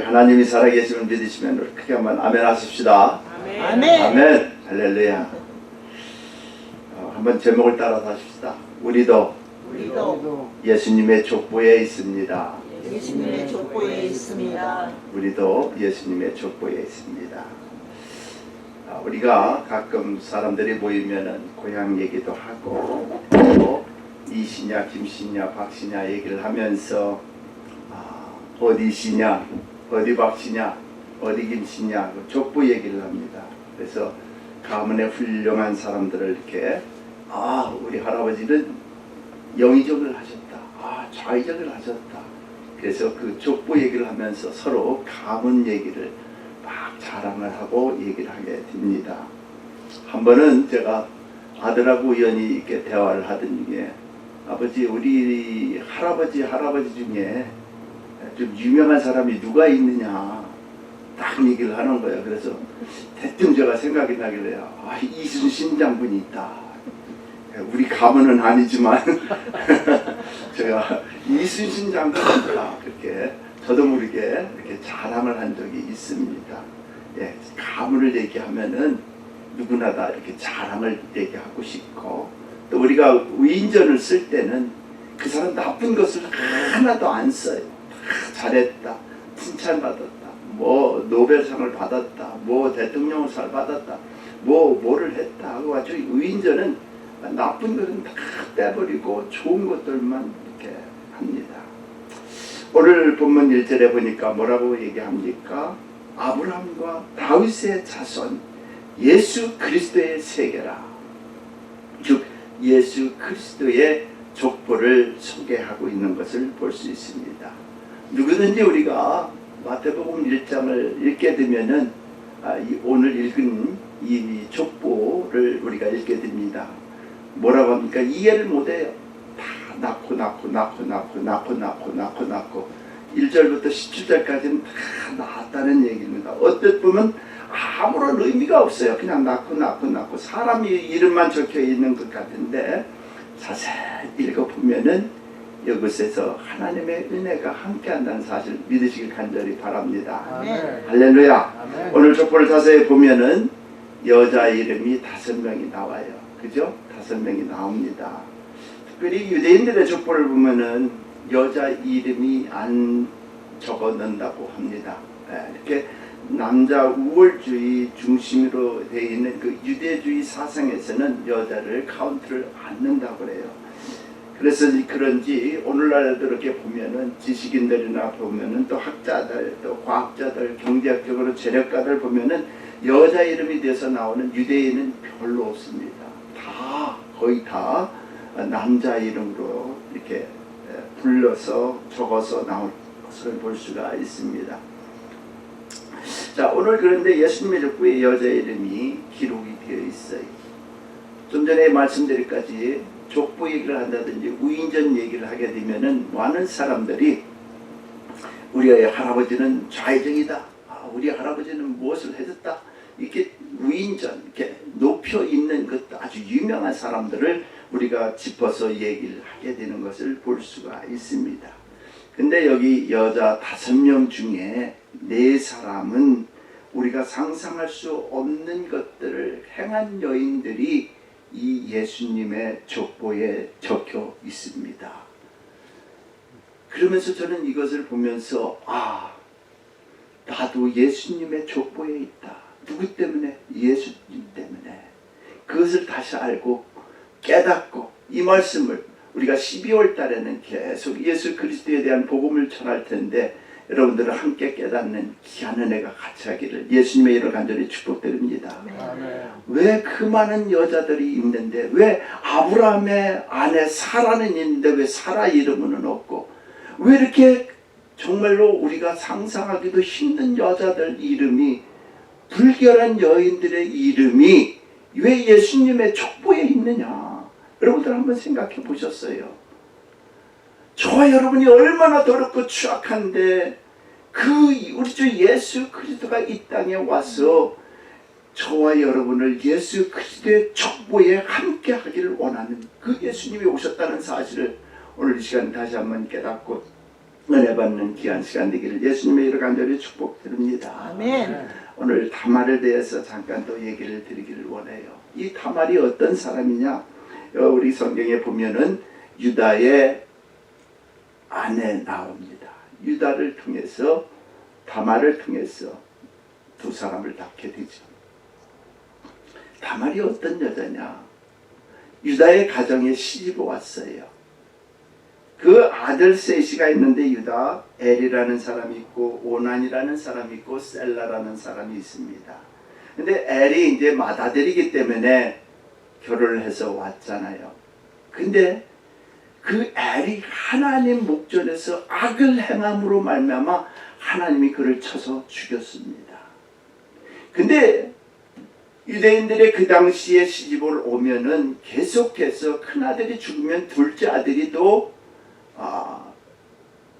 하나님이 살아계심을 믿으시면 우리 크게 한번 아멘 하십시다. 아멘. 아멘. 할렐루야. 한번 제목을 따라서 하십시다. 우리도 예수님의 족보에 있습니다. 예수님의 족보에 있습니다. 우리도 예수님의 족보에 있습니다. 우리가 가끔 사람들이 모이면은 고향 얘기도 하고 또 이씨냐 김씨냐 박씨냐 얘기를 하면서 어디 씨냐 어디 박씨냐 어디 김씨냐 족보 얘기를 합니다. 그래서 가문의 훌륭한 사람들을 이렇게 우리 할아버지는 영의정을 하셨다, 좌의정을 하셨다. 그래서 그 족보 얘기를 하면서 서로 가문 얘기를 막 자랑을 하고 얘기를 하게 됩니다. 한 번은 제가 아들하고 우연히 이렇게 대화를 하던 중에 아버지, 우리 할아버지 중에 좀 유명한 사람이 누가 있느냐 딱 얘기를 하는 거예요. 그래서 대충 제가 생각이 나길래 이순신 장군이 있다. 우리 가문은 아니지만 제가 이순신 장군이 있다. 그렇게 저도 모르게 이렇게 자랑을 한 적이 있습니다. 예, 가문을 얘기하면은 누구나 다 이렇게 자랑을 얘기하고 싶고, 또 우리가 위인전을 쓸 때는 그 사람 나쁜 것을 하나도 안 써요. 잘했다, 칭찬받았다, 뭐 노벨상을 받았다, 뭐 대통령상 받았다, 뭐를 했다 하고 아주 위인전은 나쁜 것은 다 빼버리고 좋은 것들만 이렇게 합니다. 오늘 본문 1절에 보니까 뭐라고 얘기합니까? 아브라함과 다윗의 자손 예수 그리스도의 세계라. 즉 예수 그리스도의 족보를 소개하고 있는 것을 볼 수 있습니다. 누구든지 우리가 마태복음 1장을 읽게 되면은 오늘 읽은 이 족보를 우리가 읽게 됩니다. 뭐라고 합니까? 이해를 못해요. 다 낳고 1절부터 17절까지는 다 낳았다는 얘기입니다. 어떻게 보면 아무런 의미가 없어요. 그냥 낳고 사람이 이름만 적혀 있는 것 같은데 자세히 읽어보면은 이곳에서 하나님의 은혜가 함께한다는 사실 믿으시길 간절히 바랍니다. 아멘. 할렐루야. 아멘. 오늘 족보를 자세히 보면은 여자 이름이 5명이 나와요. 그죠? 5명이 나옵니다. 특별히 유대인들의 족보를 보면은 여자 이름이 안 적어 넣는다고 합니다. 이렇게 남자 우월주의 중심으로 되어 있는 그 유대주의 사상에서는 여자를 카운트를 안 넣는다고 그래요. 그래서 그런지 오늘날에도 이렇게 보면은 지식인들이나 보면은 또 학자들, 또 과학자들, 경제학적으로 재력가들 보면은 여자 이름이 돼서 나오는 유대인은 별로 없습니다. 거의 다 남자 이름으로 이렇게 불러서 적어서 나올 것을 볼 수가 있습니다. 자, 오늘 그런데 예수님의 족보에 여자 이름이 기록이 되어 있어요. 좀 전에 말씀드렸까지 족보 얘기를 한다든지 우인전 얘기를 하게 되면은 많은 사람들이 우리 할아버지는 좌의정이다, 우리 할아버지는 무엇을 해줬다, 이렇게 우인전, 이렇게 높여 있는 것 아주 유명한 사람들을 우리가 짚어서 얘기를 하게 되는 것을 볼 수가 있습니다. 근데 여기 여자 5명 중에 4사람은 우리가 상상할 수 없는 것들을 행한 여인들이 이 예수님의 족보에 적혀 있습니다. 그러면서 저는 이것을 보면서 나도 예수님의 족보에 있다. 누구 때문에? 예수님 때문에. 그것을 다시 알고 깨닫고 이 말씀을 우리가 12월 달에는 계속 예수 그리스도에 대한 복음을 전할 텐데 여러분들은 함께 깨닫는 귀한 은혜가 같이 하기를 예수님의 이름으로 간절히 축복드립니다. 왜 그 많은 여자들이 있는데, 왜 아브라함의 아내 사라는 있는데 왜 사라 이름은 없고, 왜 이렇게 정말로 우리가 상상하기도 힘든 여자들 이름이, 불결한 여인들의 이름이 왜 예수님의 족보에 있느냐? 여러분들 한번 생각해 보셨어요? 저와 여러분이 얼마나 더럽고 추악한데 우리 주 예수 그리스도가 이 땅에 와서 저와 여러분을 예수 그리스도의 족보에 함께 하기를 원하는 그 예수님이 오셨다는 사실을 오늘 이 시간 다시 한번 깨닫고 은혜 받는 귀한 시간 되기를 예수님의 이름 간절히 축복드립니다. 아멘. 오늘 다말에 대해서 잠깐 또 얘기를 드리기를 원해요. 이 다말이 어떤 사람이냐? 우리 성경에 보면은 유다의 아내 나옵니다. 유다를 통해서 다말을 통해서 두 사람을 낳게 되죠. 다말이 어떤 여자냐? 유다의 가정에 시집을 왔어요. 그 아들 셋이가 있는데 유다, 엘이라는 사람이 있고 오난이라는 사람이 있고 셀라라는 사람이 있습니다. 근데 엘이 이제 맏아들이기 때문에 결혼을 해서 왔잖아요. 근데 그 엘이 하나님 목전에서 악을 행함으로 말미암아 하나님이 그를 쳐서 죽였습니다. 근데 유대인들의 그 당시에 시집을 오면은 계속해서 큰아들이 죽으면 둘째 아들이 또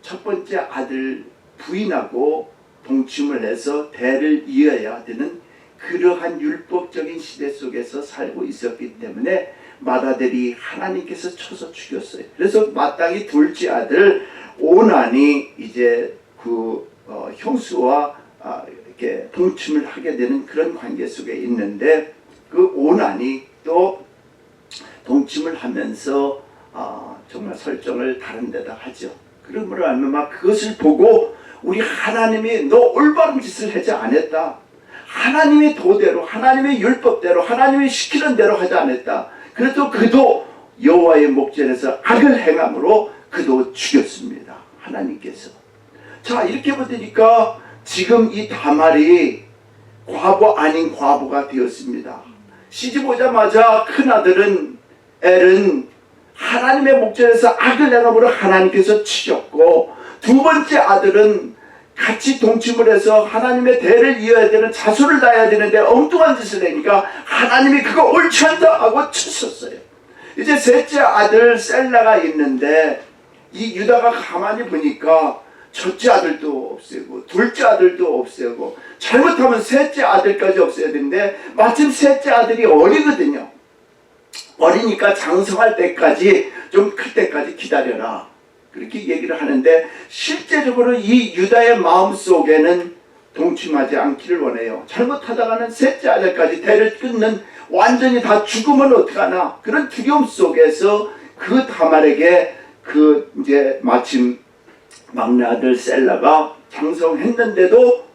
첫 번째 아들 부인하고 동침을 해서 대를 이어야 되는 그러한 율법적인 시대 속에서 살고 있었기 때문에 맏아들이 하나님께서 쳐서 죽였어요. 그래서 마땅히 둘째 아들 오난이 이제 그 형수와 이렇게 동침을 하게 되는 그런 관계 속에 있는데 그 오난이 또 동침을 하면서 정말 설정을 다른 데다 하죠. 그러므로 알면 그것을 보고 우리 하나님이 너 올바른 짓을 하지 않았다. 하나님의 도대로 하나님의 율법대로 하나님이 시키는 대로 하지 않았다. 그래도 그도 여호와의 목전에서 악을 행함으로 그도 죽였습니다. 하나님께서. 자, 이렇게 보니까 지금 이 다말이 과부 아닌 과부가 되었습니다. 시집 오자마자 큰아들은 엘은 하나님의 목전에서 악을 행함으로 하나님께서 치셨고, 두 번째 아들은 같이 동침을 해서 하나님의 대를 이어야 되는 자손을 낳아야 되는데 엉뚱한 짓을 하니까 하나님이 그거 옳지 않다 하고 쳤었어요. 이제 셋째 아들 셀라가 있는데 이 유다가 가만히 보니까 첫째 아들도 없애고 둘째 아들도 없애고 잘못하면 셋째 아들까지 없애야 되는데 마침 셋째 아들이 어리거든요. 어리니까 장성할 때까지 좀 클 때까지 기다려라, 그렇게 얘기를 하는데 실제적으로 이 유다의 마음속에는 동침하지 않기를 원해요. 잘못하다가는 셋째 아들까지 대를 끊는, 완전히 다 죽으면 어떡하나 그런 두려움 속에서 그 다말에게 그 이제 마침 막내 아들 셀라가 장성했는데도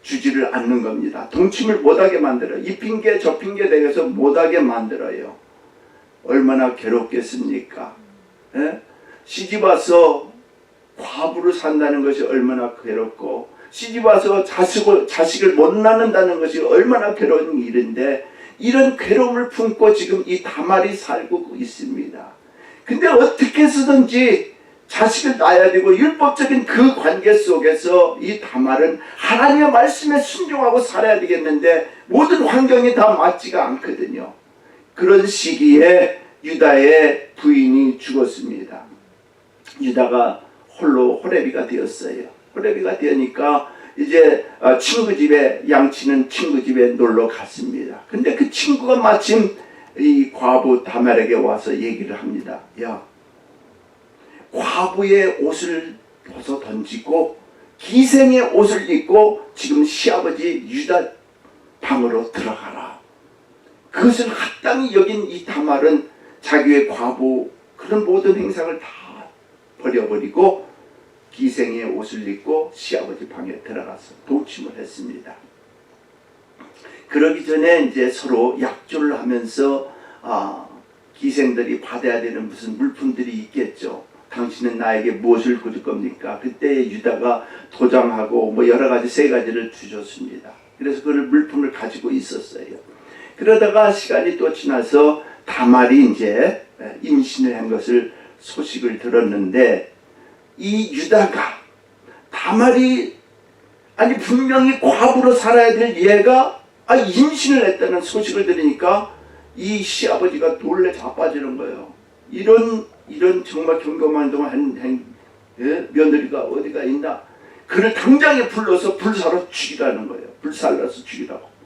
주지를 않는 겁니다. 동침을 못하게 만들어요. 이 핑계 저 핑계 대해서 못하게 만들어요. 얼마나 괴롭겠습니까? 예? 시집와서 과부를 산다는 것이 얼마나 괴롭고, 시집와서 자식을 못 낳는다는 것이 얼마나 괴로운 일인데, 이런 괴로움을 품고 지금 이 다말이 살고 있습니다. 근데 어떻게 해서든지 자식을 낳아야 되고 율법적인 그 관계 속에서 이 다말은 하나님의 말씀에 순종하고 살아야 되겠는데 모든 환경이 다 맞지가 않거든요. 그런 시기에 유다의 부인이 죽었습니다. 유다가 홀로 호레비가 되었어요. 호레비가 되니까 이제 친구 집에, 양치는 친구 집에 놀러 갔습니다. 근데 그 친구가 마침 이 과부 다말에게 와서 얘기를 합니다. 야, 과부의 옷을 벗어 던지고 기생의 옷을 입고 지금 시아버지 유다 방으로 들어가라. 그것을 합당히 여긴 이 다말은 자기의 과부 그런 모든 행상을 다 버려버리고 기생의 옷을 입고 시아버지 방에 들어가서 동침을 했습니다. 그러기 전에 이제 서로 약조를 하면서 기생들이 받아야 되는 무슨 물품들이 있겠죠. 당신은 나에게 무엇을 줄 겁니까? 그때 유다가 도장하고 뭐 여러 가지 세 가지를 주셨습니다. 그래서 그 물품을 가지고 있었어요. 그러다가 시간이 또 지나서 다말이 이제 임신을 한 것을 소식을 들었는데, 이 유다가 다말이 분명히 과부로 살아야 될 얘가 임신을 했다는 소식을 들으니까 이 시아버지가 놀래 자빠지는 거예요. 이런 정말 경거만동한 며느리가 어디가 있나? 그를 당장에 불러서 불사로 죽이라는 거예요. 불살라서 죽이라고.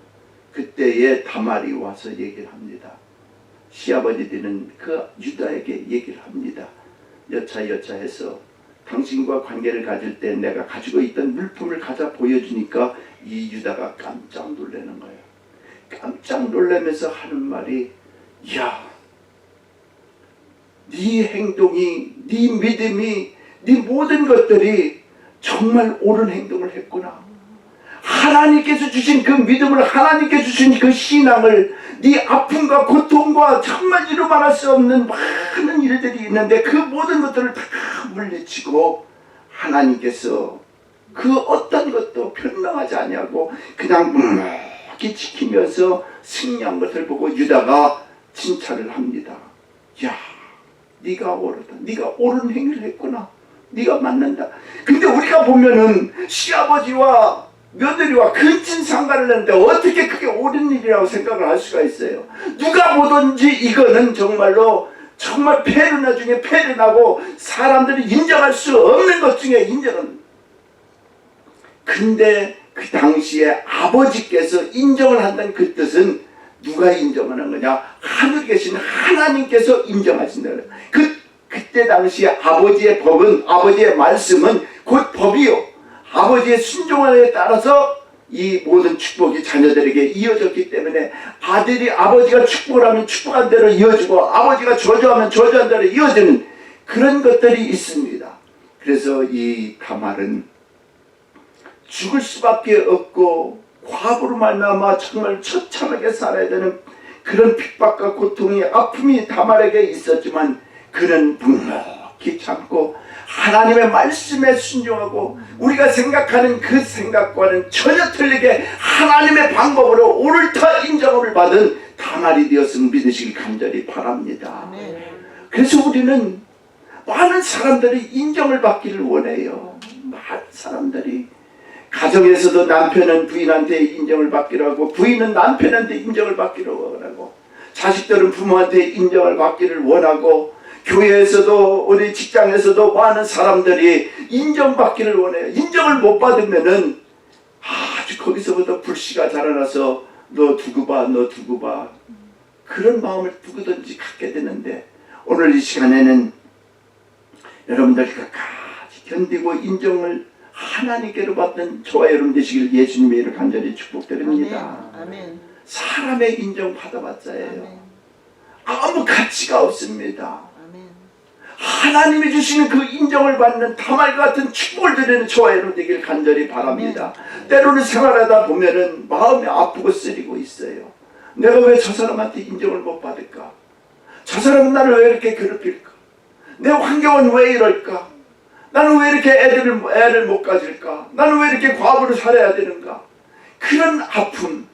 그때에 다말이 와서 얘기를 합니다. 시아버지 되는 그 유다에게 얘기를 합니다. 여차여차해서 당신과 관계를 가질 때 내가 가지고 있던 물품을 가져 보여주니까 이 유다가 깜짝 놀라는 거예요. 깜짝 놀라면서 하는 말이, 야, 네 행동이, 네 믿음이, 네 모든 것들이 정말 옳은 행동을 했구나. 하나님께서 주신 그 믿음을, 하나님께서 주신 그 신앙을, 네 아픔과 고통과 정말 이루 말할 수 없는 많은 일들이 있는데 그 모든 것들을 다 물리치고 하나님께서 그 어떤 것도 변명하지 아니하고 그냥 묵묵히 지키면서 승리한 것을 보고 유다가 칭찬을 합니다. 야, 네가 옳다. 네가 옳은 행위를 했구나. 네가 맞는다. 근데 우리가 보면은 시아버지와 며느리와 근친 상가를 했는데 어떻게 그게 옳은 일이라고 생각을 할 수가 있어요. 누가 보든지 이거는 정말로 정말 폐륜화 중에 폐륜하고 사람들이 인정할 수 없는 것 중에 인정은. 근데 그 당시에 아버지께서 인정을 한다는 그 뜻은 누가 인정하는 거냐? 하늘에 계신 하나님께서 인정하신다. 그때 당시에 아버지의 법은, 아버지의 말씀은 곧 법이요, 아버지의 순종에 따라서 이 모든 축복이 자녀들에게 이어졌기 때문에 아버지가 축복을 하면 축복한 대로 이어지고 아버지가 저주하면 저주한 대로 이어지는 그런 것들이 있습니다. 그래서 이 다말은 죽을 수밖에 없고 과부로 말미암아 정말 처참하게 살아야 되는 그런 핍박과 고통이, 아픔이 다말에게 있었지만 그는 묵묵히 참고 하나님의 말씀에 순종하고 우리가 생각하는 그 생각과는 전혀 틀리게 하나님의 방법으로 옳다 인정을 받은 다말이 되었음을 믿으시길 간절히 바랍니다. 그래서 우리는 많은 사람들이 인정을 받기를 원해요. 많은 사람들이 가정에서도 남편은 부인한테 인정을 받기를 하고 부인은 남편한테 인정을 받기를 원하고 자식들은 부모한테 인정을 받기를 원하고 교회에서도 우리 직장에서도 많은 사람들이 인정받기를 원해요. 인정을 못 받으면은 아주 거기서부터 불씨가 자라나서 너 두고 봐, 너 두고 봐, 그런 마음을 누구든지 갖게 되는데 오늘 이 시간에는 여러분들 끝까지 견디고 인정을 하나님께로 받는 저와 여러분 되시길 예수님의 이름으로 간절히 축복드립니다. 아멘. 사람의 인정 받아봤자예요. 아무 가치가 없습니다. 하나님이 주시는 그 인정을 받는 다말 같은 축복을 드리는 저와 여러분 되길 간절히 바랍니다. 때로는 생활하다 보면은 마음이 아프고 쓰리고 있어요. 내가 왜 저 사람한테 인정을 못 받을까? 저 사람은 나를 왜 이렇게 괴롭힐까? 내 환경은 왜 이럴까? 나는 왜 이렇게 애를 못 가질까? 나는 왜 이렇게 과부를 살아야 되는가? 그런 아픔,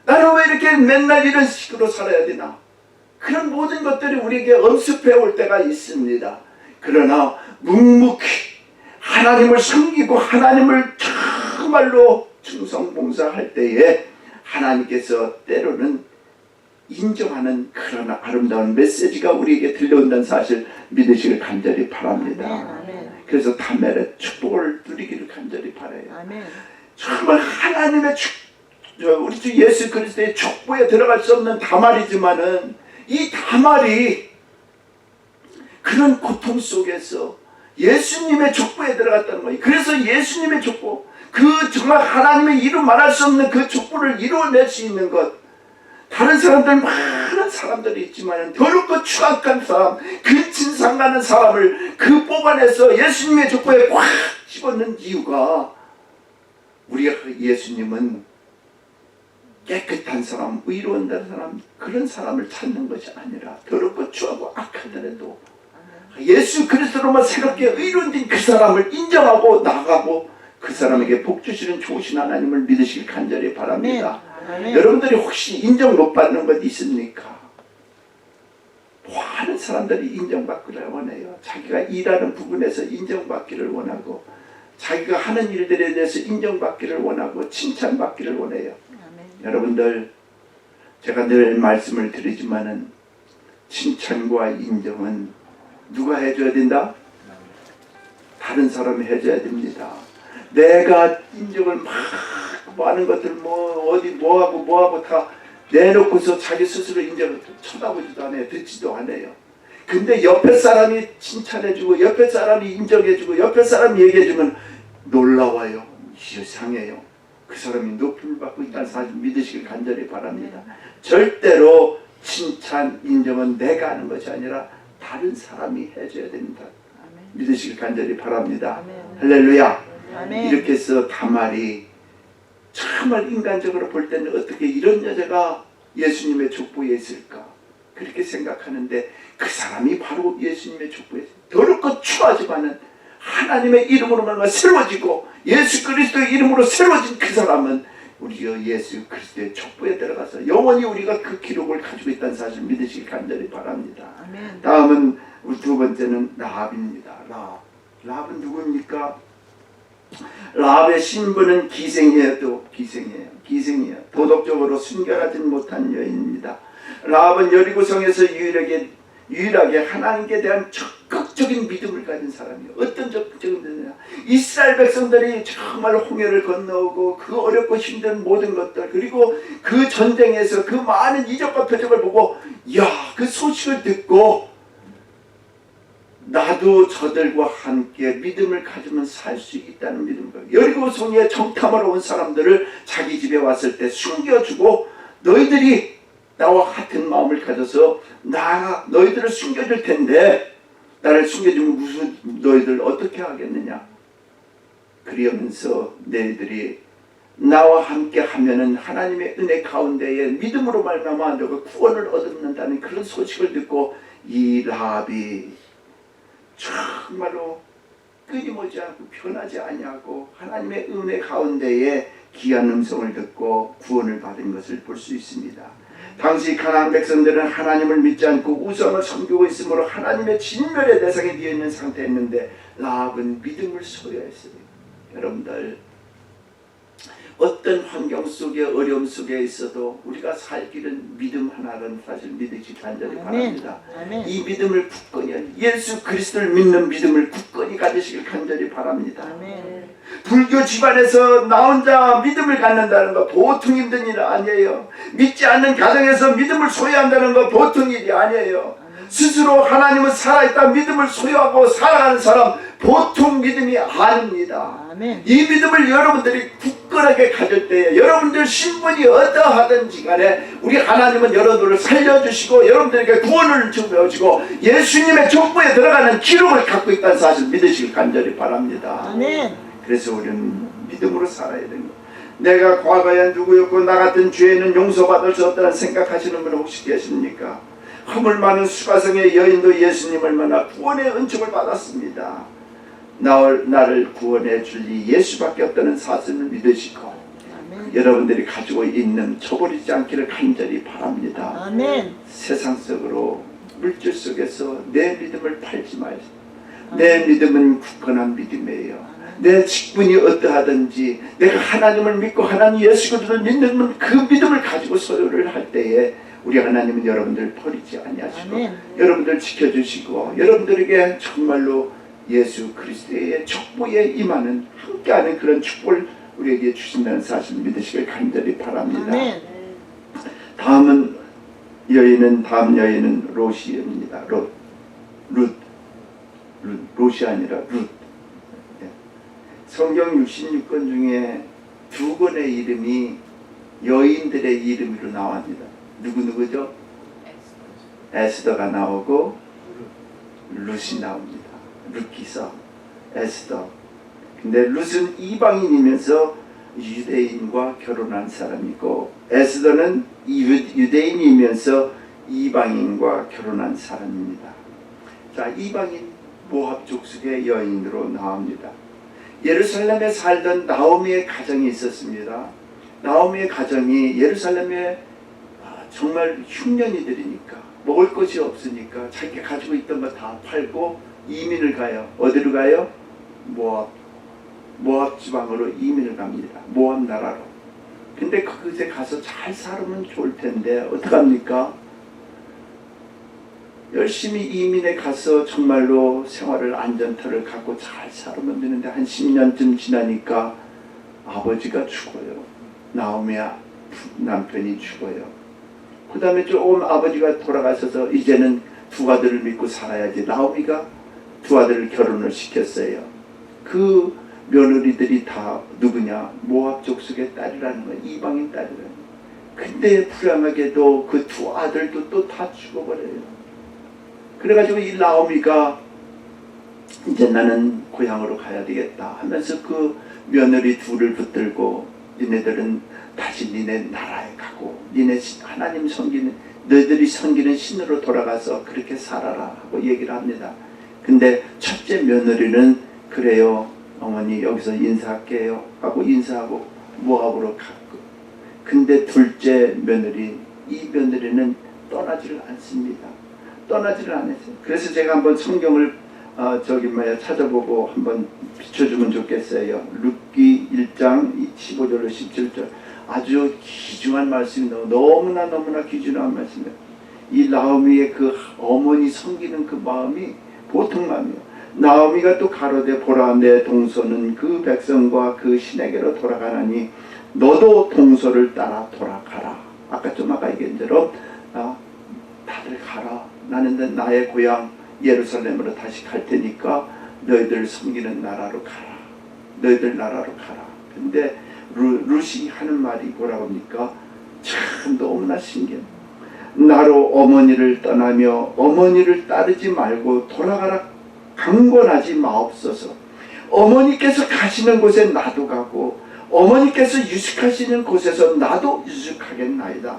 나는 왜 이렇게 맨날 이런 식으로 살아야 되나? 그런 모든 것들이 우리에게 엄습해 올 때가 있습니다. 그러나 묵묵히 하나님을 섬기고 하나님을 정말로 충성봉사할 때에 하나님께서 때로는 인정하는 그런 아름다운 메시지가 우리에게 들려온다는 사실 믿으시길 간절히 바랍니다. 그래서 다멜의 축복을 누리기를 간절히 바라요. 정말 하나님의 우리 주 예수 그리스도의 축복에 들어갈 수 없는 다말이지만은 이 다말이 그런 고통 속에서 예수님의 족보에 들어갔다는 거예요. 그래서 예수님의 족보, 그 정말 하나님의 이루 말할 수 없는 그 족보를 이루어낼 수 있는 것, 다른 사람들 많은 사람들이 있지만 더럽고 추악한 사람, 근친상가는 사람을 그 뽑아내서 예수님의 족보에 꽉 집어넣는 이유가, 우리가 예수님은 깨끗한 사람, 의로운 사람, 그런 사람을 찾는 것이 아니라 더럽고 추하고 악하더라도 예수 그리스도로만 새롭게 의로운 그 사람을 인정하고 나가고 그 사람에게 복 주시는 좋으신 하나님을 믿으시길 간절히 바랍니다. 여러분들이 혹시 인정 못 받는 것 있습니까? 많은 사람들이 인정받기를 원해요. 자기가 일하는 부분에서 인정받기를 원하고 자기가 하는 일들에 대해서 인정받기를 원하고 칭찬받기를 원해요. 여러분들, 제가 늘 말씀을 드리지만은 칭찬과 인정은 누가 해줘야 된다? 다른 사람이 해줘야 됩니다. 내가 인정을 막 많은 것들 어디 뭐하고 다 내놓고서 자기 스스로 인정을 쳐다보지도 않아요. 듣지도 않아요. 근데 옆에 사람이 칭찬해주고 옆에 사람이 인정해주고 옆에 사람이 얘기해주면 놀라워요. 이상해요. 그 사람이 높임을 받고 있다는 사실 믿으시길 간절히 바랍니다. 절대로 칭찬, 인정은 내가 하는 것이 아니라 다른 사람이 해줘야 됩니다. 믿으시길 간절히 바랍니다. 할렐루야. 이렇게 해서 다말이 정말 인간적으로 볼 때는 어떻게 이런 여자가 예수님의 족보에 있을까 그렇게 생각하는데 그 사람이 바로 예수님의 족보에 더럽고 추하지만은 하나님의 이름으로만 세워지고 예수 그리스도의 이름으로 세워진 그 사람은 우리가 예수 그리스도의 족보에 들어가서 영원히 우리가 그 기록을 가지고 있다는 사실을 믿으시기 간절히 바랍니다. 아멘. 다음은 두 번째는 라합입니다. 라합은 누구입니까? 라합의 신분은 기생이에요. 기생이에요. 도덕적으로 순결하지 못한 여인입니다. 라합은 여리고성에서 유일하게 하나님께 대한 적극적인 믿음을 가진 사람이에요. 어떤 적극적인 믿음이냐? 이스라엘 백성들이 정말 홍해를 건너오고 그 어렵고 힘든 모든 것들 그리고 그 전쟁에서 그 많은 이적과 표적을 보고 그 소식을 듣고 나도 저들과 함께 믿음을 가지면 살 수 있다는 믿음을 여리고성에 정탐하러 온 사람들을 자기 집에 왔을 때 숨겨주고 너희들이 나와 같은 마음을 가져서 너희들을 숨겨줄 텐데 나를 숨겨주면 무슨 너희들 어떻게 하겠느냐. 그러면서 너희들이 나와 함께 하면은 하나님의 은혜 가운데에 믿음으로 말미암아 너가 구원을 얻는다는 그런 소식을 듣고 이 라합이 정말로 끊임오지 않고 변하지 아니하고 하나님의 은혜 가운데에 귀한 음성을 듣고 구원을 받은 것을 볼 수 있습니다. 당시 가나안 백성들은 하나님을 믿지 않고 우상을 섬기고 있으므로 하나님의 진멸의 대상에 되어 있는 상태였는데 라합은 믿음을 소유했습니다. 여러분들 어떤 환경 속에 어려움 속에 있어도 우리가 살 길은 믿음 하나는 사실 믿으시 간절히 바랍니다. 이 믿음을 굳건히 예수 그리스도를 믿는 믿음을 굳건히 가지시길 간절히 바랍니다. 불교 집안에서 나 혼자 믿음을 갖는다는 거 보통 힘든 일 아니에요. 믿지 않는 가정에서 믿음을 소유한다는 거 보통 일이 아니에요. 스스로 하나님은 살아있다 믿음을 소유하고 살아가는 사람 보통 믿음이 아닙니다. 이 믿음을 여러분들이 굳건하게 가질 때에 여러분들 신분이 어떠하든지 간에 우리 하나님은 여러분들을 살려주시고 여러분들에게 구원을 주시고 예수님의 족보에 들어가는 기록을 갖고 있다는 사실 믿으시길 간절히 바랍니다. 그래서 우리는 믿음으로 살아야 됩니다. 내가 과거에 누구였고 나 같은 죄인은 용서받을 수 없다는 생각하시는 분 혹시 계십니까? 허물 많은 수가성의 여인도 예수님을 만나 구원의 은총을 받았습니다. 나를 구원해 줄 이 예수밖에 없다는 사실을 믿으시고 여러분들이 가지고 있는 저버리지 않기를 간절히 바랍니다. 세상 속으로 물질 속에서 내 믿음을 팔지 마세요. 내 믿음은 굳건한 믿음이에요. 내 직분이 어떠하든지 내가 하나님을 믿고 하나님 예수 그리스도를 믿는 그 믿음을 가지고 소유를 할 때에 우리 하나님은 여러분들 버리지 아니하시고 여러분들 지켜주시고 여러분들에게 정말로 예수 그리스도의 족보에 임하는 함께하는 그런 축복을 우리에게 주신다는 사실을 믿으시길 간절히 바랍니다. 다음 여인은 롯이입니다. 롯이 아니라 룻. 성경 66권 중에 두 권의 이름이 여인들의 이름으로 나옵니다. 누구죠? 에스더가 나오고 룻이 나옵니다. 룻기서 에스더. 근데 룻은 이방인이면서 유대인과 결혼한 사람이고 에스더는 유대인이면서 이방인과 결혼한 사람입니다. 자, 이방인 모압 족속의 여인으로 나옵니다. 예루살렘에 살던 나오미의 가정이 있었습니다. 나오미의 가정이 예루살렘에 정말 흉년이들이니까 먹을 것이 없으니까 자기가 가지고 있던 거 다 팔고 이민을 가요. 어디로 가요? 모압 지방으로 이민을 갑니다. 모압 나라로. 근데 그곳에 가서 잘 살면 좋을 텐데 어떡합니까? 열심히 이민에 가서 정말로 생활을 안전터를 갖고 잘 살면 되는데 한 10년쯤 지나니까 아버지가 죽어요. 나오미의 남편이 죽어요. 그 다음에 조금 아버지가 돌아가셔서 이제는 두 아들을 믿고 살아야지. 나오미가 두 아들을 결혼을 시켰어요. 그 며느리들이 다 누구냐? 모압 족속의 딸이라는 거예요. 이방인 딸이라는 거예요. 근데 불행하게도 그 두 아들도 또 다 죽어버려요. 그래가지고 이 나오미가 이제 나는 고향으로 가야 되겠다 하면서 그 며느리 둘을 붙들고 니네들은 다시 니네 나라에 가고 니네 하나님 섬기는 너희들이 섬기는 신으로 돌아가서 그렇게 살아라 하고 얘기를 합니다. 근데 첫째 며느리는 그래요 어머니 여기서 인사할게요 하고 인사하고 모압으로 갔고, 근데 둘째 며느리 이 며느리는 떠나지를 않습니다. 떠나지를 않았어요. 그래서 제가 한번 성경을 찾아보고 한번 비춰주면 좋겠어요. 룻기 1장 15절로 17절 아주 귀중한 말씀이 너무나 귀중한 말씀이에요. 이 나오미의 그 어머니 섬기는 그 마음이 보통 마음이에요. 나오미가 또 가로되 보라 내 동서는 그 백성과 그 신에게로 돌아가나니 너도 동서를 따라 돌아가라. 아까 얘기한 대로 다들 가라. 나는 나의 고향 예루살렘으로 다시 갈 테니까 너희들 섬기는 나라로 가라. 너희들 나라로 가라. 근데 룻이 하는 말이 뭐라고 합니까? 참 너무나 신기해. 나로 어머니를 떠나며 어머니를 따르지 말고 돌아가라 강권하지 마옵소서. 어머니께서 가시는 곳에 나도 가고 어머니께서 유숙하시는 곳에서 나도 유숙하겠나이다.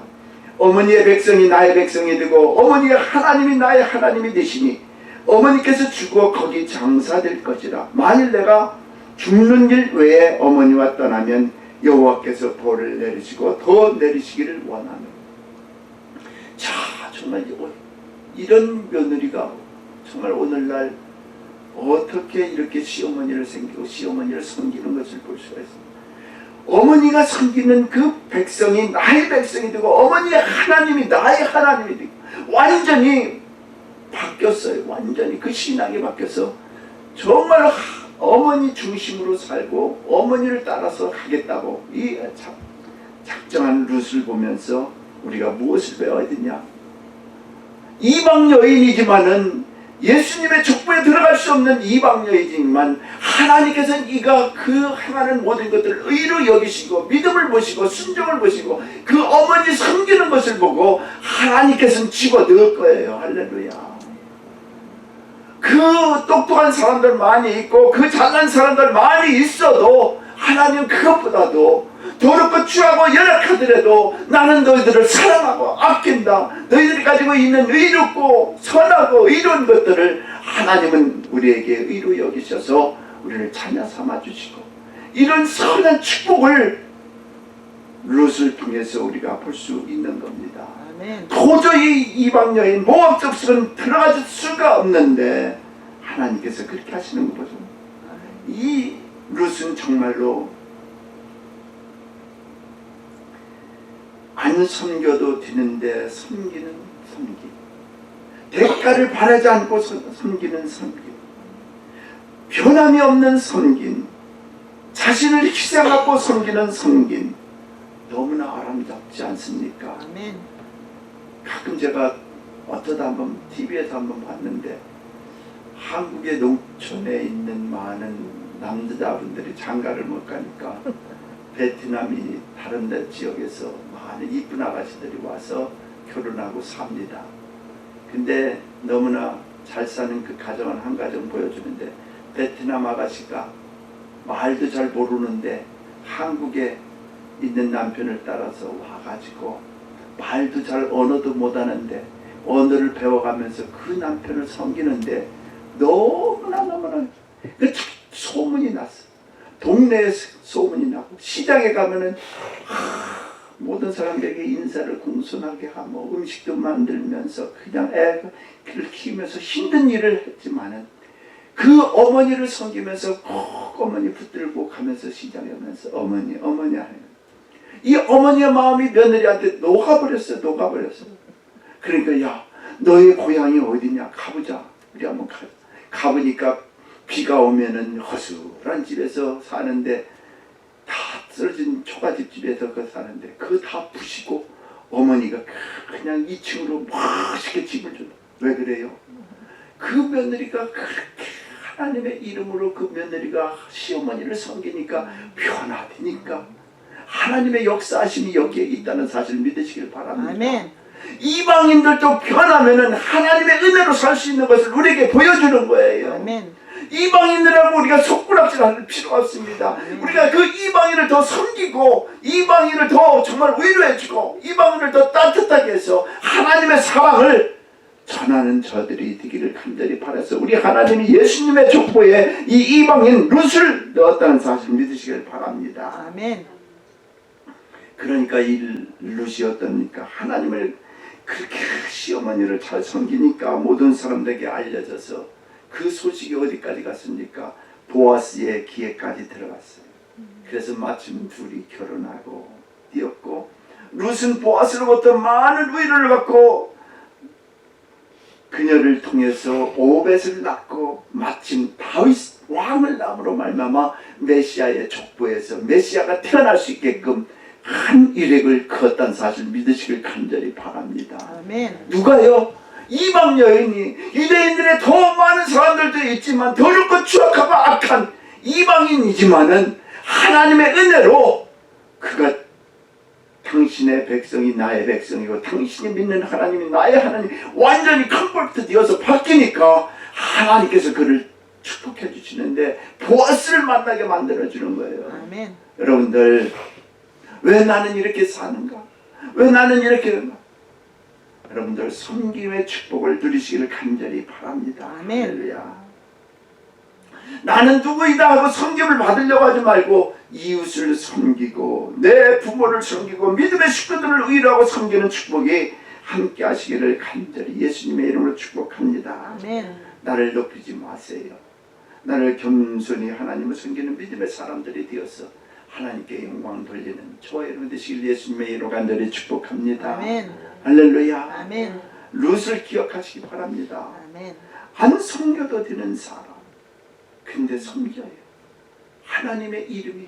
어머니의 백성이 나의 백성이 되고 어머니의 하나님이 나의 하나님이 되시니 어머니께서 죽어 거기 장사될 것이라. 만일 내가 죽는 길 외에 어머니와 떠나면 여호와께서 벌을 내리시고 더 내리시기를 원하노. 자, 정말 이런 며느리가 정말 오늘날 어떻게 이렇게 시어머니를 섬기고 시어머니를 섬기는 것을 볼 수가 있습니다. 어머니가 섬기는 그 백성이 나의 백성이 되고 어머니의 하나님이 나의 하나님이 되고 완전히 바뀌었어요. 완전히 그 신앙이 바뀌어서 정말 어머니 중심으로 살고 어머니를 따라서 하겠다고 이 작정한 룻을 보면서 우리가 무엇을 배워야 되냐? 이방 여인이지만은 예수님의 족보에 들어갈 수 없는 이방 여인이지만 하나님께서는 이가 그 행하는 모든 것들을 의로 여기시고 믿음을 보시고 순종을 보시고 그 어머니 섬기는 것을 보고 하나님께서는 집어 넣을 거예요. 할렐루야. 그 똑똑한 사람들 많이 있고 그 잘난 사람들 많이 있어도 하나님 그것보다도 더럽고 추하고 열악하더라도 나는 너희들을 사랑하고 아낀다. 너희들이 가지고 있는 의롭고 선하고 의로운 것들을 하나님은 우리에게 의로 여기셔서 우리를 자녀 삼아주시고 이런 선한 축복을 룻을 통해서 우리가 볼 수 있는 겁니다. 아멘. 도저히 이방 여인 모압 족속은 들어갈 수가 없는데 하나님께서 그렇게 하시는 거 보죠. 이 룻은 정말로 안 섬겨도 되는데 섬기는 섬김, 대가를 바라지 않고 섬기는 섬김, 변함이 없는 섬김, 자신을 희생하고 섬기는 섬김, 너무나 아름답지 않습니까? 아멘. 가끔 제가 어쩌다 한번 TV에서 한번 봤는데 한국의 농촌에 있는 많은 남자분들이 장가를 못 가니까 베트남이 다른 데 지역에서 많은 이쁜 아가씨들이 와서 결혼하고 삽니다. 근데 너무나 잘 사는 그 가정을 한 가정 보여주는데 베트남 아가씨가 말도 잘 모르는데 한국에 있는 남편을 따라서 와가지고 말도 잘 언어도 못하는데 언어를 배워가면서 그 남편을 섬기는데 너무나 그 소문이 났어. 동네에 소문이 나고 시장에 가면은 모든 사람들에게 인사를 공손하게 하고 음식도 만들면서 그냥 애를 키우면서 힘든 일을 했지만은 그 어머니를 섬기면서 꼭 어머니 붙들고 가면서 시장에 오면서 어머니 하는 이 어머니의 마음이 며느리한테 녹아버렸어. 그러니까 야 너의 고향이 어디냐 가보자. 우리 한번 가보니까 비가 오면은 허술한 집에서 사는데 다 쓰러진 초가집 집에서 사는데 그거 다 부시고 어머니가 그냥 2층으로 멋있게 집을 준다. 왜 그래요? 그 며느리가 그렇게 하나님의 이름으로 그 며느리가 시어머니를 섬기니까 변화되니까 하나님의 역사하심이 여기에 있다는 사실을 믿으시길 바랍니다. 아멘. 이방인들도 변하면은 하나님의 은혜로 살 수 있는 것을 우리에게 보여주는 거예요. 아멘. 이방인들하고 우리가 손가락질할 필요가 없습니다. 우리가 그 이방인을 더 섬기고 이방인을 더 정말 위로해주고 이방인을 더 따뜻하게 해서 하나님의 사랑을 전하는 저들이 되기를 간절히 바라서 우리 하나님이 예수님의 족보에 이 이방인 룻을 넣었다는 사실을 믿으시길 바랍니다. 아멘. 그러니까 이 룻이 어떻습니까? 하나님을 그렇게 시어머니를 잘 섬기니까 모든 사람들에게 알려져서 그 소식이 어디까지 갔습니까? 보아스의 귀에까지 들어갔어요. 그래서 마침 둘이 결혼하고 뛰었고 룻은 보아스로부터 많은 위로를 받고 그녀를 통해서 오벳을 낳고 마침 다윗 왕을 낳음으로 말미암아 메시아의 족보에서 메시아가 태어날 수 있게끔 한 이력을 그었다는 사실 믿으시길 간절히 바랍니다. 아멘. 누가요? 이방 여인이 유대인들의 더 많은 사람들도 있지만 더럽고 추악하고 악한 이방인이지만은 하나님의 은혜로 그가 당신의 백성이 나의 백성이고 당신이 믿는 하나님이 나의 하나님 완전히 컨버트 되어서 바뀌니까 하나님께서 그를 축복해 주시는데 보아스를 만나게 만들어 주는 거예요. 아멘. 여러분들 왜 나는 이렇게 사는가? 왜 나는 이렇게 하는가? 여러분들 섬김의 축복을 누리시기를 간절히 바랍니다. 아멘. 할렐루야. 나는 누구이다 하고 섬김을 받으려고 하지 말고 이웃을 섬기고 내 부모를 섬기고 믿음의 식구들을 위로하고 섬기는 축복이 함께 하시기를 간절히 예수님의 이름으로 축복합니다. 아멘. 나를 높이지 마세요. 나를 겸손히 하나님을 섬기는 믿음의 사람들이 되어서 하나님께 영광 돌리는 저와 여러분 되시길 예수님의 이름으로 간절히 축복합니다. 아멘. 할렐루야. 아멘. 룻을 기억하시기 바랍니다. 아멘. 안 섬겨도 되는 사람 근데 섬겨요. 하나님의 이름이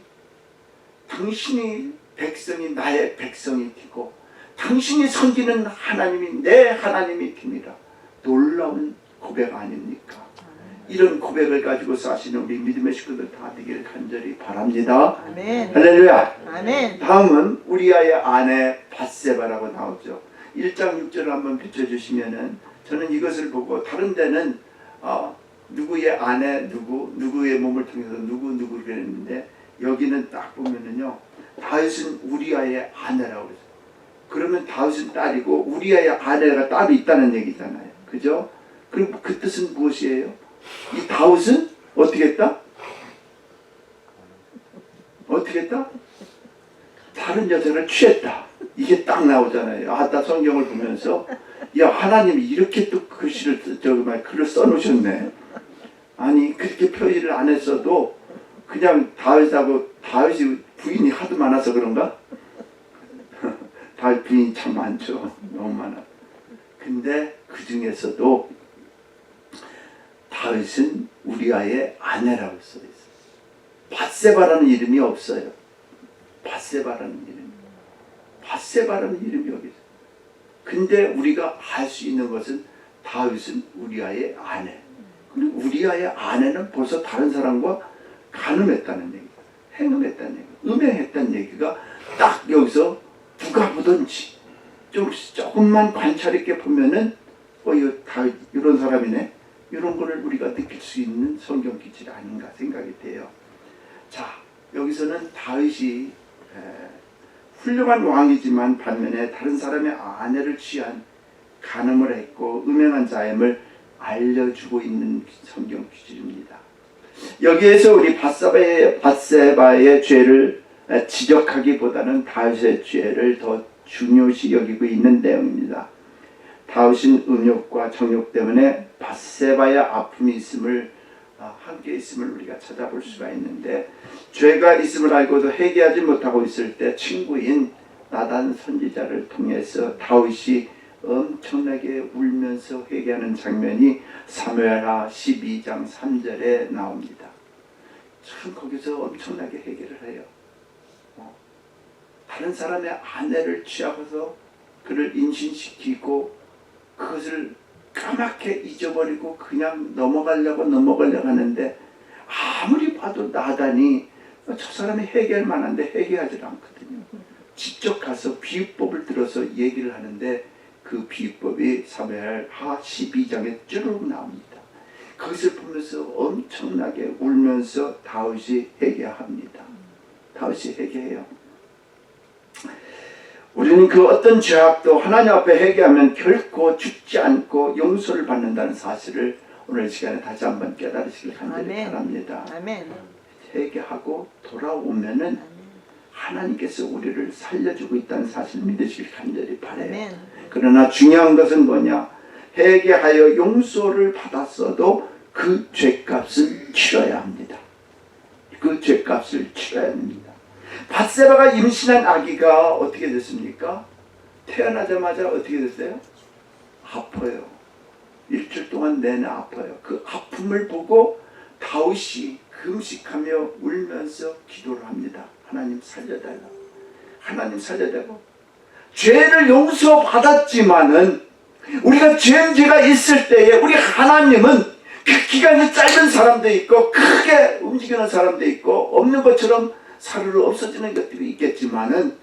당신이 백성이 나의 백성이 되고 당신이 섬기는 하나님이 내 하나님이 됩니다. 놀라운 고백 아닙니까? 이런 고백을 가지고 사시는 우리 믿음의 식구들 다 되기를 간절히 바랍니다. 아멘. 할렐루야. 아멘. 다음은 우리아의 아내 밧세바라고 나오죠. 1장 6절을 한번 비춰주시면은 저는 이것을 보고 다른 데는 누구의 아내 누구의 몸을 통해서 누구를 그랬는데 여기는 딱 보면은요 다윗은 우리아의 아내라고 그랬어요. 그러면 다윗은 딸이고 우리아의 아내가 따로 있다는 얘기잖아요. 그죠? 그럼 그 뜻은 무엇이에요? 이 다윗은 어떻게 했다? 어떻게 했다? 다른 여자를 취했다. 이게 딱 나오잖아요. 나 성경을 보면서 야 하나님이 이렇게 또 글씨를 글을 써놓으셨네. 아니 그렇게 표현을 안 했어도 그냥 다윗이 부인이 하도 많아서 그런가? 다윗 부인이 참 많죠. 너무 많아. 근데 그 중에서도 다윗은 우리아의 아내라고 써있어요. 밧세바라는 이름이 없어요. 밧세바라는 이름이 여기 있어요. 근데 우리가 알 수 있는 것은 다윗은 우리아의 아내. 그리고 우리아의 아내는 벌써 다른 사람과 간음했다는 얘기예요. 행음했다는 얘기예요. 음행했다는 얘기가 딱 여기서 누가 보든지 조금만 관찰 있게 보면은 이거 다윗 이런 사람이네. 이런 거를 우리가 느낄 수 있는 성경 기질이 아닌가 생각이 돼요. 자, 여기서는 다윗이 훌륭한 왕이지만 반면에 다른 사람의 아내를 취한 간음을 했고 음행한 자임을 알려주고 있는 성경 기질입니다. 여기에서 우리 밧세바의 죄를 지적하기보다는 다윗의 죄를 더 중요시 여기고 있는 내용입니다. 다윗은 음욕과 정욕 때문에 밧세바의 아픔이 있음을 함께 있음을 우리가 찾아볼 수가 있는데 죄가 있음을 알고도 회개하지 못하고 있을 때 친구인 나단 선지자를 통해서 다윗이 엄청나게 울면서 회개하는 장면이 사무엘하 12장 3절에 나옵니다. 참 거기서 엄청나게 회개를 해요. 다른 사람의 아내를 취하고서 그를 인신시키고 그것을 까맣게 잊어버리고 그냥 넘어가려고 하는데 아무리 봐도 나단이 저 사람이 해결할 만한데 해결하지 않거든요. 직접 가서 비유법을 들어서 얘기를 하는데 그 비유법이 사무엘하 12장에 쭈르륵 나옵니다. 그것을 보면서 엄청나게 울면서 다윗이 회개합니다. 다윗이 회개해요. 우리는 그 어떤 죄악도 하나님 앞에 회개하면 결코 죽지 않고 용서를 받는다는 사실을 오늘 시간에 다시 한번 깨달으시길 간절히 바랍니다. 아멘. 회개하고 돌아오면은 하나님께서 우리를 살려주고 있다는 사실을 믿으시길 간절히 바라요. 아멘. 그러나 중요한 것은 뭐냐? 회개하여 용서를 받았어도 그 죄값을 치러야 합니다. 그 죄값을 치러야 합니다. 밧세바가 임신한 아기가 어떻게 됐습니까? 태어나자마자 어떻게 됐어요? 아파요. 일주일 동안 내내 아파요. 그 아픔을 보고 다윗이 금식하며 울면서 기도를 합니다. 하나님 살려달라고. 하나님 살려달라고. 죄를 용서받았지만은 우리가 죄가 있을 때에 우리 하나님은 그 기간이 짧은 사람도 있고 크게 움직이는 사람도 있고 없는 것처럼 사르르 없어지는 것들이 있겠지만은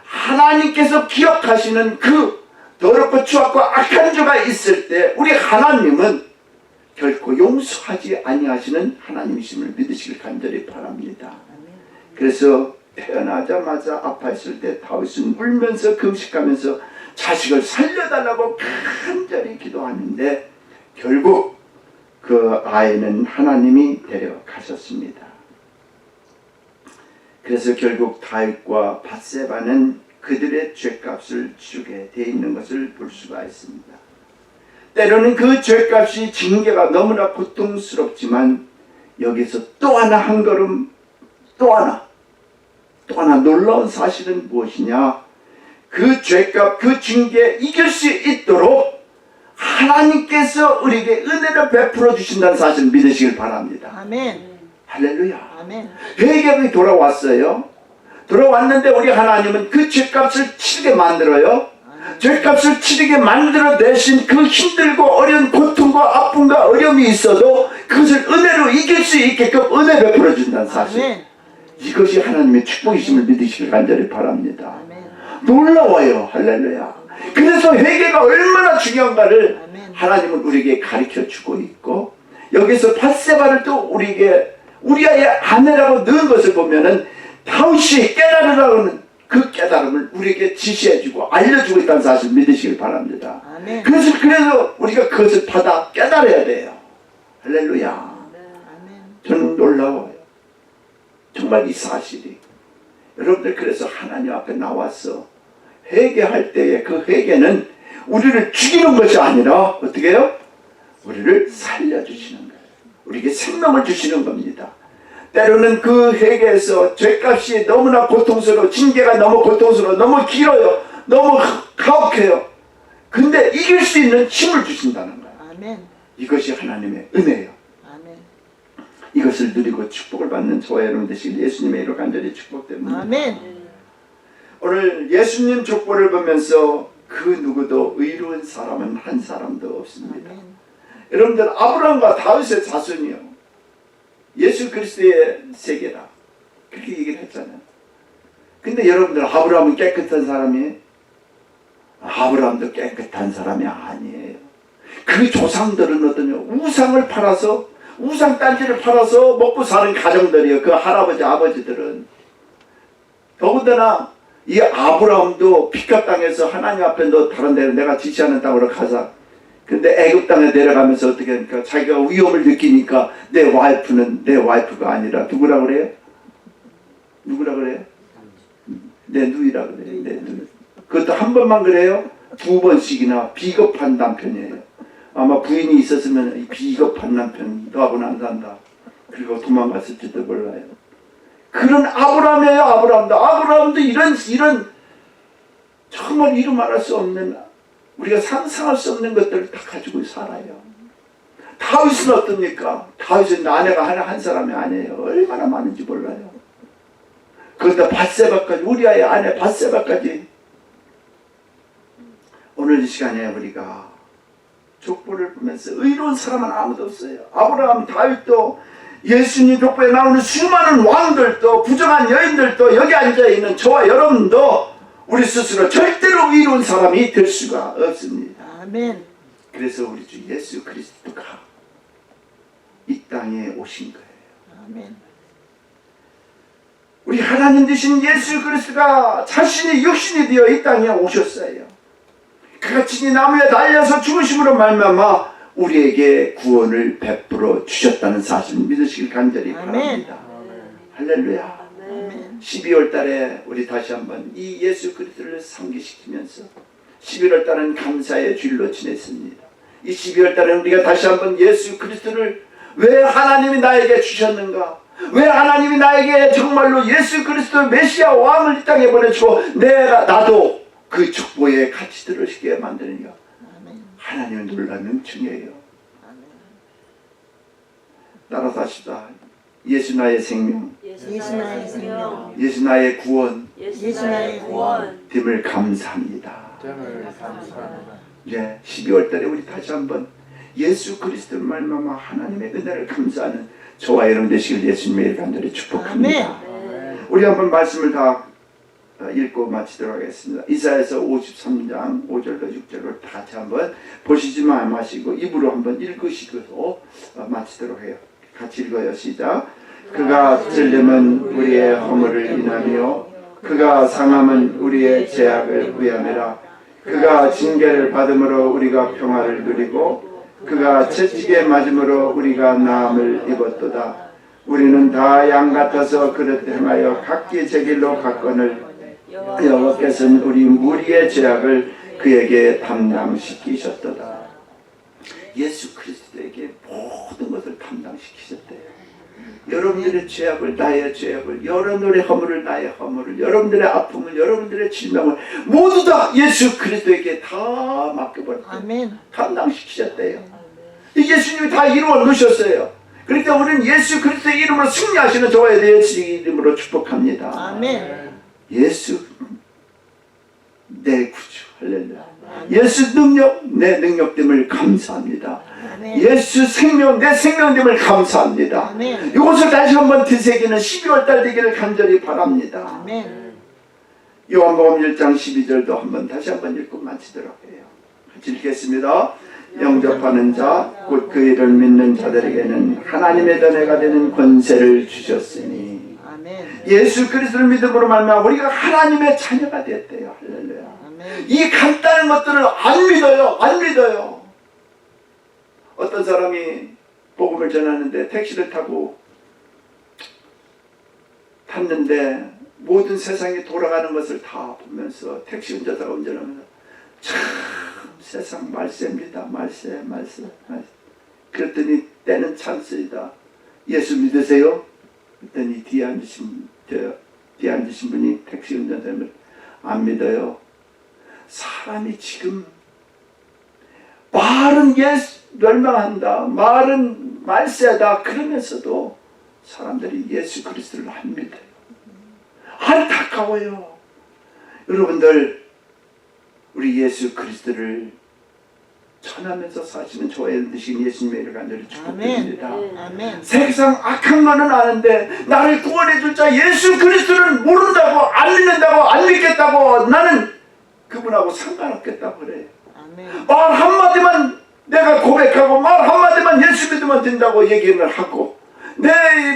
하나님께서 기억하시는 그 더럽고 추악고 악한 죄가 있을 때 우리 하나님은 결코 용서하지 아니하시는 하나님이심을 믿으시길 간절히 바랍니다. 그래서 태어나자마자 아파했을 때 다윗은 울면서 금식하면서 자식을 살려달라고 간절히 기도하는데 결국 그 아이는 하나님이 데려가셨습니다. 그래서 결국 다윗과 밧세바는 그들의 죄값을 치르게 돼 있는 것을 볼 수가 있습니다. 때로는 그 죄값이 징계가 너무나 고통스럽지만 여기서 또 하나 한 걸음 또 하나 놀라운 사실은 무엇이냐? 그 죄값, 그 징계 이길 수 있도록 하나님께서 우리에게 은혜를 베풀어 주신다는 사실을 믿으시길 바랍니다. 아멘. 할렐루야. 아멘. 회개가 돌아왔어요. 돌아왔는데 우리 하나님은 그 죄값을 치르게 만들어요. 죄값을 치르게 만들어 내신 그 힘들고 어려운 고통과 아픔과 어려움이 있어도 그것을 은혜로 이길 수 있게끔 은혜 베풀어 준다는 사실. 아멘. 이것이 하나님의 축복이심을 믿으시길 간절히 바랍니다. 아멘. 놀라워요. 할렐루야. 그래서 회개가 얼마나 중요한가를 아멘. 하나님은 우리에게 가르쳐 주고 있고 여기서 밧세바를 또 우리에게 우리의 아내라고 넣은 것을 보면은 다윗이 깨달으라고는 그 깨달음을 우리에게 지시해주고 알려주고 있다는 사실을 믿으시길 바랍니다. 아멘. 그래서 우리가 그것을 받아 깨달아야 돼요. 할렐루야. 아멘. 저는 놀라워요. 정말 이 사실이. 여러분들 그래서 하나님 앞에 나와서 회개할 때에 그 회개는 우리를 죽이는 것이 아니라 어떻게 해요? 우리를 살려주시는 거예요. 우리에게 생명을 주시는 겁니다. 때로는 그 회개에서 죄값이 너무나 고통스러워, 징계가 너무 고통스러워, 너무 길어요, 너무 가혹해요. 근데 이길 수 있는 힘을 주신다는 거예요. 아멘. 이것이 하나님의 은혜예요. 아멘. 이것을 누리고 축복을 받는 저와 여러분 되시길 예수님의 이름으로 간절히 축복드립니다. 아멘. 오늘 예수님 족보를 보면서 그 누구도 의로운 사람은 한 사람도 없습니다. 아멘. 여러분들 아브라함과 다윗의 자손이요. 예수 그리스도의 세계다. 그렇게 얘기를 했잖아요. 근데 여러분들 아브라함은 깨끗한 사람이에요? 아브라함도 깨끗한 사람이 아니에요. 그 조상들은 어떠냐? 우상을 팔아서 우상 단지를 팔아서 먹고 사는 가정들이에요. 그 할아버지 아버지들은. 더군다나 이 아브라함도 피값 땅에서 하나님 앞에 너 다른 데로 내가 지시하는 땅으로 가자. 근데 애굽 땅에 내려가면서 어떻게 하니까 자기가 위험을 느끼니까 내 와이프는 내 와이프가 아니라 누구라 그래요? 누구라 그래요? 내 누이라 그래요. 내 누이. 그것도 한 번만 그래요? 두 번씩이나 비겁한 남편이에요. 아마 부인이 있었으면 이 비겁한 남편 너하고는 안 산다. 그리고 도망갔을지도 몰라요. 그런 아브라함이에요. 아브라함도 이런 정말 이루 말할 수 없는 우리가 상상할 수 없는 것들을 다 가지고 살아요. 다윗은 어떻습니까? 다윗은 아내가 한 사람이 아니에요. 얼마나 많은지 몰라요. 그런데 밧세바까지 우리아의 아내 밧세바까지 오늘 이 시간에 우리가 족보를 보면서 의로운 사람은 아무도 없어요. 아브라함, 다윗도, 예수님 족보에 나오는 수많은 왕들도, 부정한 여인들도, 여기 앉아있는 저와 여러분도 우리 스스로 절대로 의로운 사람이 될 수가 없습니다. 아멘. 그래서 우리 주 예수 그리스도가 이 땅에 오신 거예요. 아멘. 우리 하나님 되신 예수 그리스도가 자신이 육신이 되어 이 땅에 오셨어요. 그가 친히 나무에 달려서 죽으심으로 말미암아 우리에게 구원을 베풀어 주셨다는 사실을 믿으시길 간절히 아멘. 바랍니다. 할렐루야. 아멘. 12월 달에 우리 다시 한번 이 예수 그리스도를 상기시키면서 11월 달은 감사의 주일로 지냈습니다. 이 12월 달에 우리가 다시 한번 예수 그리스도를 왜 하나님이 나에게 주셨는가? 왜 하나님이 나에게 정말로 예수 그리스도 메시아 왕을 이 땅에 보내주고 나도 그 축복에 같이 들어오시게 만드느냐? 아멘. 하나님의 놀라운 은총이에요. 따라서 합시다. 예수 나의 생명, 예수 나의 생명, 예수 나의 구원, 예수 나의 구원, 됨을 감사합니다. 됨을 감사합니다. 네, 12월 달에 우리 다시 한번 예수 그리스도를 말미암아 하나님의 은혜를 감사하는 저와 여러분 되시길 예수님의 간절히 축복합니다. 아멘. 우리 한번 말씀을 다 읽고 마치도록 하겠습니다. 이사야서 53장 5절로 6절을 다시 한번 보시지만 마시고 입으로 한번 읽으시고 마치도록 해요. 같이 읽어요. 시작. 그가 찔림은 우리의 허물을 인하며 그가 상함은 우리의 죄악을 위함이라. 그가 징계를 받음으로 우리가 평화를 누리고 그가 채찍에 맞음으로 우리가 나음을 입었도다. 우리는 다 양 같아서 그릇 행하여 각기 제 길로 갔거늘 여호와께서는 우리 무리의 죄악을 그에게 담당시키셨도다. 예수 그리스도에게 모든 것을 담당시키셨대요. 여러분들의 죄악을, 나의 죄악을, 여러분들의 허물을, 나의 허물을, 여러분들의 아픔을, 여러분들의 질병을 모두 다 예수 그리스도에게 다 맡겨버렸대요. 아멘. 감당시키셨대요. 예수님이 다 이루어 놓으셨어요. 그러니까 우리는 예수 그리스도의 이름으로 승리하시는 저와 예수 이름으로 축복합니다. 아멘. 예수 내 구주. 할렐루야. 예수 능력 내 능력됨을 감사합니다. 아멘. 예수 생명 내 생명됨을 감사합니다. 아멘. 이것을 다시 한번 되새기는 12월 달 되기를 간절히 바랍니다. 아멘. 요한복음 1장 12절도 한번 다시 한번 읽고 마치도록 해요. 같이 읽겠습니다. 영접하는 자 곧 그 이를 믿는 자들에게는 하나님의 자녀가 되는 권세를 주셨으니. 아멘. 예수 그리스도를 믿음으로 말미암아 우리가 하나님의 자녀가 되었대요. 할렐루야. 아멘. 이 간단한 것들을 안 믿어요. 안 믿어요. 어떤 사람이 복음을 전하는데 택시를 타고 탔는데 모든 세상이 돌아가는 것을 다 보면서 택시 운전사가 운전하면서 참 세상 말세입니다. 말세. 그랬더니 때는 찬스이다. 예수 믿으세요? 그랬더니 뒤에 앉으신 분이 택시 운전사님을 안 믿어요. 사람이 지금 말은 예수 멸망한다. 말은 말세다. 그러면서도 사람들이 예수 그리스도를 안 믿어요. 안타까워요. 여러분들 우리 예수 그리스도를 전하면서 사시는 저와 되신 예수님의 이름을 간절히 축복드립니다. 아멘. 세상 악한 거는 아는데 나를 구원해 줄 자 예수 그리스도를 모른다고 안 믿는다고 안 믿겠다고 나는 그분하고 상관없겠다고 그래요. 아멘. 말 한마디만 내가 고백하고 말 한마디만 예수 믿으면 된다고 얘기를 하고 내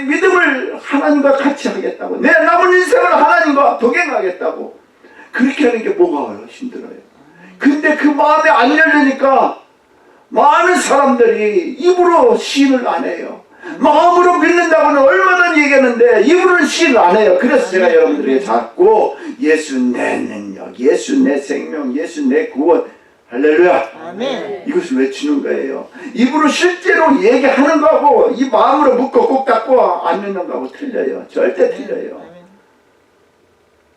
믿음을 하나님과 같이 하겠다고 내 남은 인생을 하나님과 동행하겠다고 그렇게 하는 게 뭐가 힘들어요. 근데 그 마음이 안 열리니까 많은 사람들이 입으로 시인을 안 해요. 마음으로 믿는다고는 얼마나 얘기하는데 입으로는 시인을 안 해요. 그래서 제가 여러분들에게 자꾸 예수 내 능력, 예수 내 생명, 예수 내 구원, 할렐루야. 아멘. 이것을 외치는 거예요. 입으로 실제로 얘기하는 거하고 이 마음으로 묻고 꼭 닫고 안 믿는 거하고 틀려요. 절대 틀려요. 아멘.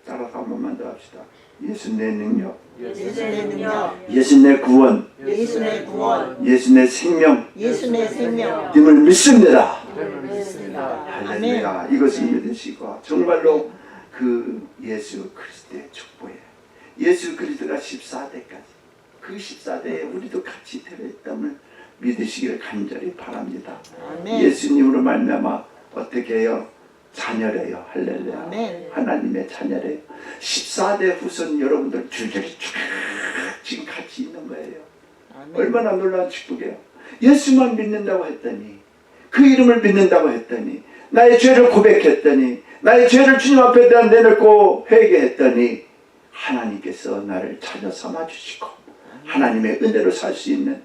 따라서 한 번만 더 합시다. 예수 내 능력, 예수 내 능력, 예수 내 구원, 예수 내 구원, 예수 내 생명, 예수 내 생명. 님을 믿습니다. 믿습니다. 아멘. 할렐루야. 이것을 믿으시고 정말로 그 예수 그리스도의 축복에 예수 그리스도가 14대까지 그 14대에 우리도 같이 들어있다면 믿으시기를 간절히 바랍니다. 아멘. 예수님으로 말미암아 어떻게 해요? 자녀래요. 할렐루야. 아멘. 하나님의 자녀래요. 14대 후손 여러분들 줄줄이 쭉 지금 같이 있는 거예요. 아멘. 얼마나 놀라운 축복이에요. 예수만 믿는다고 했더니, 그 이름을 믿는다고 했더니, 나의 죄를 고백했더니, 나의 죄를 주님 앞에 내놓고 회개했더니 하나님께서 나를 찾아 삼아주시고 하나님의 은혜로 살 수 있는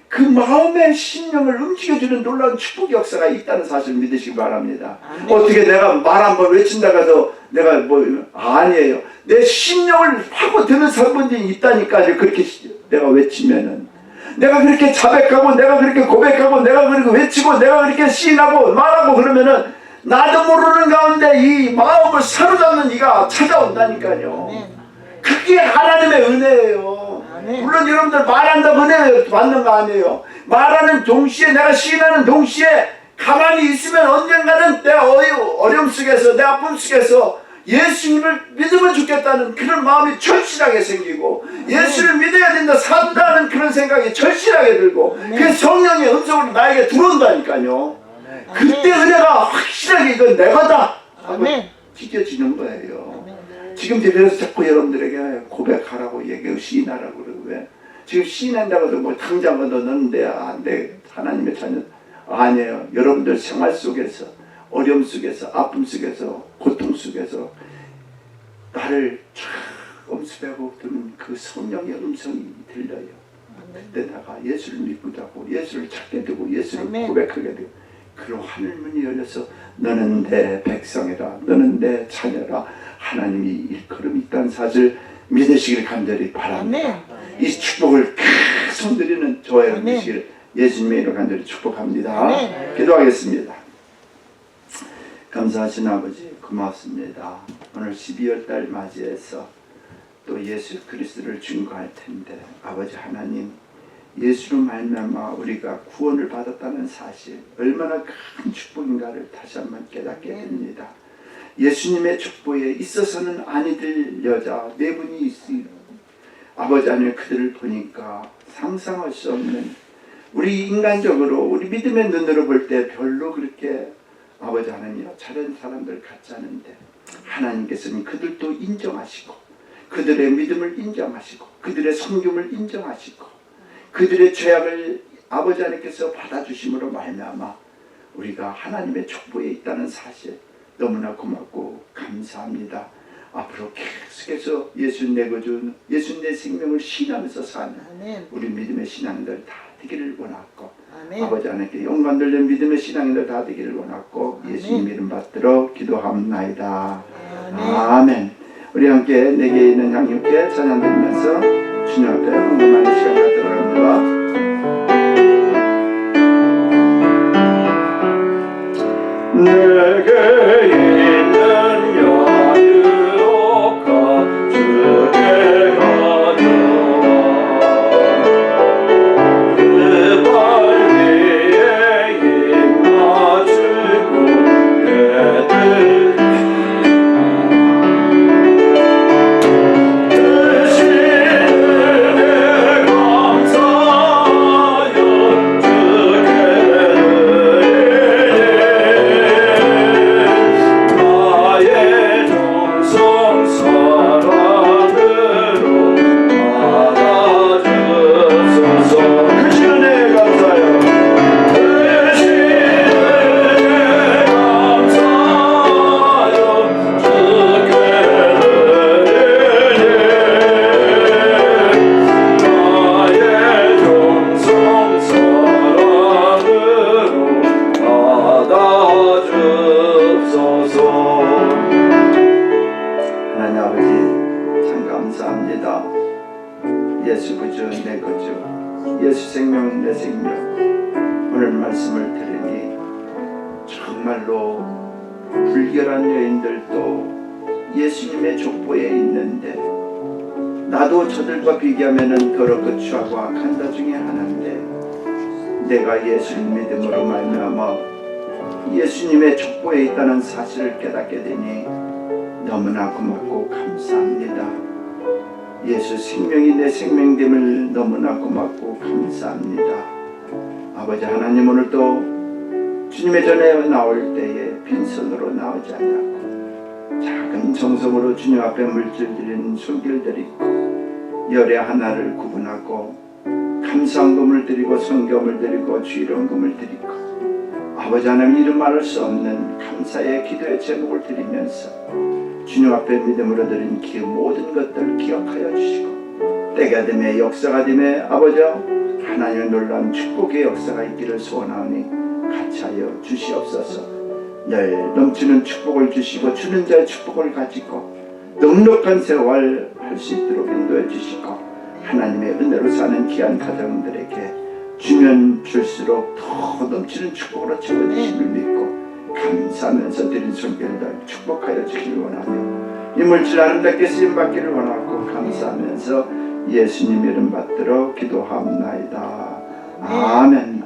그 마음의 심령을 움직여주는 놀라운 축복 역사가 있다는 사실을 믿으시기 바랍니다. 아멘. 어떻게 내가 말 한번 외친다고 해서 내가 뭐 아니에요. 내 심령을 파고드는 사건이 있다니까요. 그렇게 내가 외치면은, 내가 그렇게 자백하고 내가 그렇게 고백하고 내가 그렇게 외치고 내가 그렇게 시인하고 말하고 그러면은 나도 모르는 가운데 이 마음을 사로잡는 이가 찾아온다니까요. 아멘. 그게 하나님의 은혜예요. 아멘. 물론 여러분들 말한다고 은혜 받는 거 아니에요. 말하는 동시에, 내가 시인하는 동시에 가만히 있으면 언젠가는 내 어려움 속에서, 내 아픔 속에서 예수님을 믿으면 좋겠다는 그런 마음이 절실하게 생기고, 예수를 믿어야 된다, 산다는 그런 생각이 절실하게 들고, 그 성령의 음성으로 나에게 들어온다니까요. 그때 은혜가 확실하게 이건 내가다 하고 아멘. 찢어지는 거예요. 아멘. 지금 그래서 자꾸 여러분들에게 고백하라고 얘기하고 시인하라고 그러고, 왜? 지금 시인한다고 해도 뭐 당장 너는 돼, 안 돼. 하나님의 자녀 아니에요. 여러분들 생활 속에서, 어려움 속에서, 아픔 속에서, 고통 속에서 나를 쫙 엄습하고 듣는 그 성령의 음성이 들려요. 그때 내가 예수를 믿고 자고 예수를 찾게 되고 예수를 아멘. 고백하게 되고, 그리고 하늘문이 열려서 너는 내 백성이라, 너는 내 자녀라, 하나님이 일컬음이 있다는 사실 믿으시길 간절히 바랍니다. 아멘. 이 축복을 큰 손들이는 저와 아멘. 되시기를 예수님의 이름으로 간절히 축복합니다. 아멘. 기도하겠습니다. 감사하신 아버지 고맙습니다. 오늘 12월 달 맞이해서 또 예수 그리스도를 증거할 텐데, 아버지 하나님, 예수로 말미암아 우리가 구원을 받았다는 사실, 얼마나 큰 축복인가를 다시 한번 깨닫게 됩니다. 예수님의 축복에 있어서는 아니 될 여자 네 분이 있으니, 아버지 하나님, 그들을 보니까 상상할 수 없는, 우리 인간적으로 우리 믿음의 눈으로 볼 때 별로 그렇게 아버지 하나님 잘한 사람들 같지 않은데, 하나님께서는 그들도 인정하시고 그들의 믿음을 인정하시고 그들의 성김을 인정하시고 그들의 죄악을 아버지 하나님께서 받아주심으로 말미암아 우리가 하나님의 축복에 있다는 사실 너무나 고맙고 감사합니다. 앞으로 계속해서 예수 내 구주, 예수 내 생명을 신하면서 사는 아멘. 우리 믿음의 신앙들 다 되기를 원하고, 아멘. 아버지 하나님께 영광 돌리는 믿음의 신앙인들 다 되기를 원하고, 예수님 이름 받들어 기도합나이다. 아멘. 우리 함께 내게 있는 양육회 찬양 드리면서 주님 앞에 헌금하는 시간 갖도록 합니다. 내게 있는 여유가 주께 가져와 그 발 위에 입 맞추고 예수 구주 내 구주, 예수 생명 내 생명. 오늘 말씀을 들으니 정말로 불결한 여인들도 예수님의 족보에 있는데, 나도 저들과 비교하면 더럽고 추하고 악한 자 중에 하나인데, 내가 예수를 믿음으로 말미암아 예수님의 족보에 있다는 사실을 깨닫게 되니 너무나 고맙고 감사합니다. 예수 생명이 내 생명됨을 너무나 고맙고 감사합니다. 아버지 하나님, 오늘도 주님의 전에 나올 때에 빈손으로 나오지 않냐고 작은 정성으로 주님 앞에 물질 드리는 손길 드리고 열의 하나를 구분하고 감사헌금을 드리고 성금을 드리고 주일헌금을 드리고 아버지 하나님 이름 말할 수 없는 감사의 기도의 제목을 드리면서 주님 앞에 믿음으로 드린 그 모든 것들을 기억하여 주시고 때가 되매 역사가 되매 아버지 하나님의 놀라운 축복의 역사가 있기를 소원하오니 같이 하여 주시옵소서. 늘 넘치는 축복을 주시고 주는 자의 축복을 가지고 넉넉한 세월 할 수 있도록 인도해 주시고 하나님의 은혜로 사는 귀한 가정들에게 주면 줄수록 더 넘치는 축복으로 채워주심을 믿고 감사하면서 드린 손길들 축복하여 주시길 원하며 이 물질 아름답게 쓰임받기를 원하고 감사하면서 예수님 이름 받들어 기도합나이다. 아멘.